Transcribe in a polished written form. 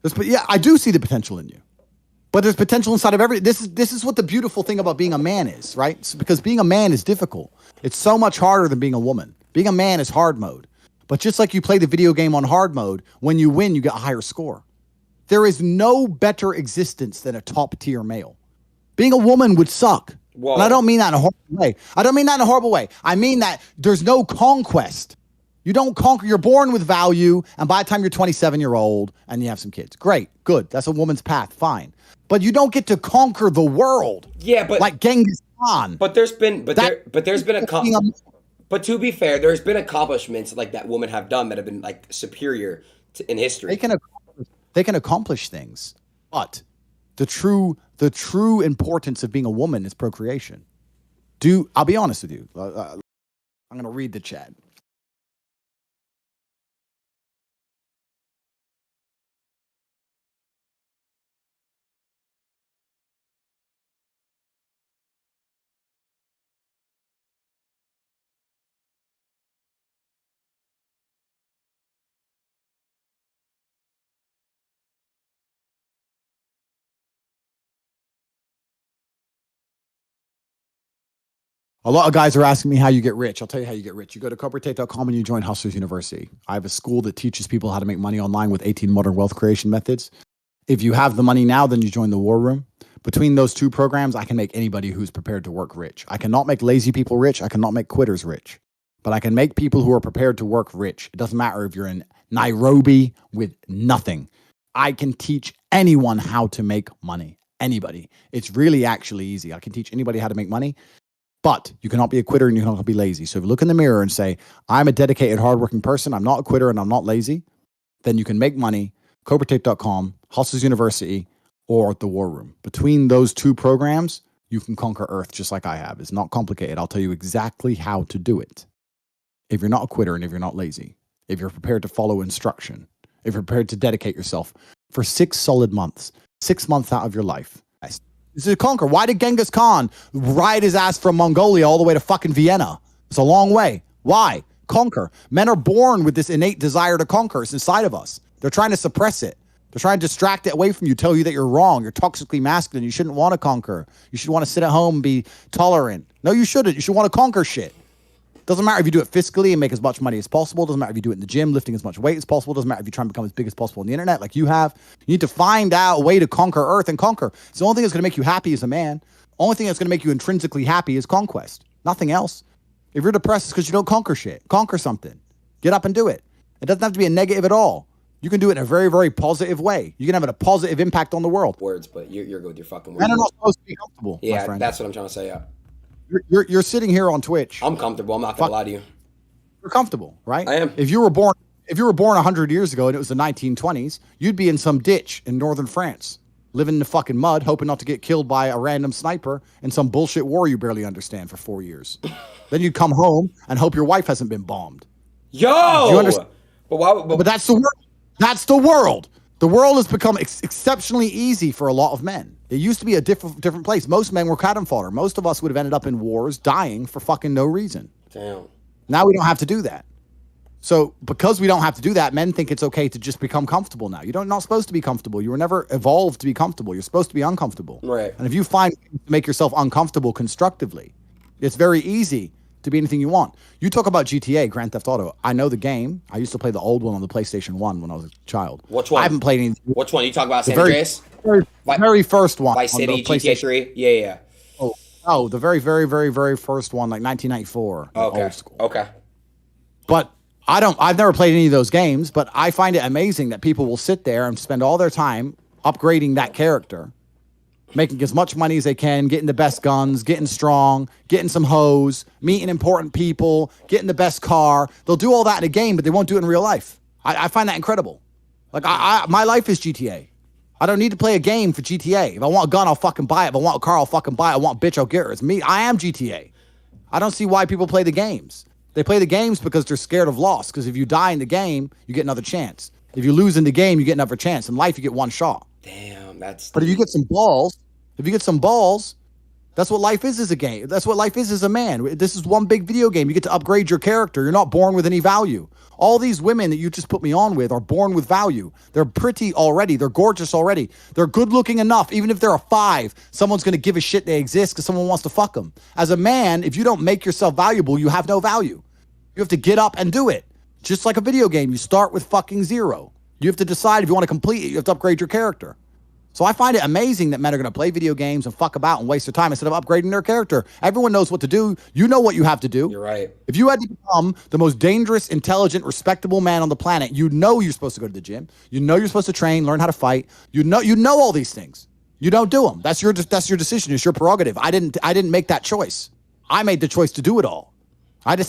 But yeah, I do see the potential in you. But there's potential inside of every. This is what the beautiful thing about being a man is, right? Because being a man is difficult. It's so much harder than being a woman. Being a man is hard mode. But just like you play the video game on hard mode, when you win, you get a higher score. There is no better existence than a top tier male. Being a woman would suck. Whoa. And I don't mean that in a horrible way. I mean that there's no conquest. You don't conquer. You're born with value, and by the time you're 27, you're old, and you have some kids. Great, good. That's a woman's path. Fine. But you don't get to conquer the world. Yeah, but like Genghis Khan. But there's been But to be fair, there's been accomplishments like that women have done that have been like superior in history. They can accomplish things, but the true importance of being a woman is procreation. I'll be honest with you. I'm going to read the chat. A lot of guys are asking me how you get rich. I'll tell you how you get rich. You go to CobraTate.com and you join Hustlers University. I have a school that teaches people how to make money online with 18 modern wealth creation methods. If you have the money now, then you join the War Room. Between those two programs, I can make anybody who's prepared to work rich. I cannot make lazy people rich. I cannot make quitters rich. But I can make people who are prepared to work rich. It doesn't matter if you're in Nairobi with nothing. I can teach anyone how to make money. Anybody. It's really actually easy. I can teach anybody how to make money. But you cannot be a quitter and you cannot be lazy. So if you look in the mirror and say, I'm a dedicated, hardworking person, I'm not a quitter and I'm not lazy, then you can make money, CobraTate.com, Hustlers University, or the War Room. Between those two programs, you can conquer Earth just like I have. It's not complicated. I'll tell you exactly how to do it. If you're not a quitter and if you're not lazy, if you're prepared to follow instruction, if you're prepared to dedicate yourself for 6 solid months, 6 months out of your life, this is a conquer. Why did Genghis Khan ride his ass from Mongolia all the way to fucking Vienna? It's a long way. Why? Conquer. Men are born with this innate desire to conquer. It's inside of us. They're trying to suppress it. They're trying to distract it away from you, tell you that you're wrong. You're toxically masculine. You shouldn't want to conquer. You should want to sit at home and be tolerant. No, you shouldn't. You should want to conquer shit. Doesn't matter if you do it fiscally and make as much money as possible. Doesn't matter if you do it in the gym, lifting as much weight as possible. Doesn't matter if you try and become as big as possible on the internet like you have. You need to find out a way to conquer Earth and conquer. It's the only thing that's going to make you happy as a man. Only thing that's going to make you intrinsically happy is conquest. Nothing else. If you're depressed, it's because you don't conquer shit. Conquer something. Get up and do it. It doesn't have to be a negative at all. You can do it in a very, very positive way. You can have a positive impact on the world. Words, but you're good with your fucking words. Men are not supposed to be comfortable. Yeah, that's what I'm trying to say. Yeah. You're sitting here on Twitch. I'm comfortable. I'm not going to lie to you. You're comfortable, right? I am. If you were born 100 years ago and it was the 1920s, you'd be in some ditch in northern France, living in the fucking mud, hoping not to get killed by a random sniper in some bullshit war you barely understand for 4 years. Then you'd come home and hope your wife hasn't been bombed. Yo! Do you understand? But that's the world. That's the world. The world has become exceptionally easy for a lot of men. It used to be a different place. Most men were cannon fodder. Most of us would have ended up in wars, dying for fucking no reason. Damn. Now we don't have to do that. So because we don't have to do that, men think it's okay to just become comfortable now. You're not supposed to be comfortable. You were never evolved to be comfortable. You're supposed to be uncomfortable. Right. And if you find to make yourself uncomfortable constructively, it's very easy to be anything you want. You talk about GTA, Grand Theft Auto. I know the game. I used to play the old one on the PlayStation 1 when I was a child. Which one? I haven't played any. Which one? You talk about San Andreas? Very first one. Vice City, GTA 3? Yeah. Oh, the very, very, very, very first one, like 1994. Okay. Old school. Okay. But I've never played any of those games, but I find it amazing that people will sit there and spend all their time upgrading that character, making as much money as they can, getting the best guns, getting strong, getting some hoes, meeting important people, getting the best car. They'll do all that in a game, but they won't do it in real life. I find that incredible. Like my life is GTA. I don't need to play a game for GTA. If I want a gun, I'll fucking buy it. If I want a car, I'll fucking buy it. I want a bitch, I'll get her. It's me. I am GTA. I don't see why people play the games. They play the games because they're scared of loss. Because if you die in the game, you get another chance. If you lose in the game, you get another chance. In life, you get one shot. Damn, that's... But if you get some balls, That's what life is as a game. That's what life is as a man. This is one big video game. You get to upgrade your character. You're not born with any value. All these women that you just put me on with are born with value. They're pretty already. They're gorgeous already. They're good looking enough. Even if they're a 5, someone's going to give a shit they exist because someone wants to fuck them. As a man, if you don't make yourself valuable, you have no value. You have to get up and do it. Just like a video game, you start with fucking 0. You have to decide if you want to complete it. You have to upgrade your character. So I find it amazing that men are going to play video games and fuck about and waste their time instead of upgrading their character. Everyone knows what to do. You know what you have to do. You're right. If you had to become the most dangerous, intelligent, respectable man on the planet, you know you're supposed to go to the gym. You know you're supposed to train, learn how to fight. You know all these things. You don't do them. That's your decision. It's your prerogative. I didn't make that choice. I made the choice to do it all. I just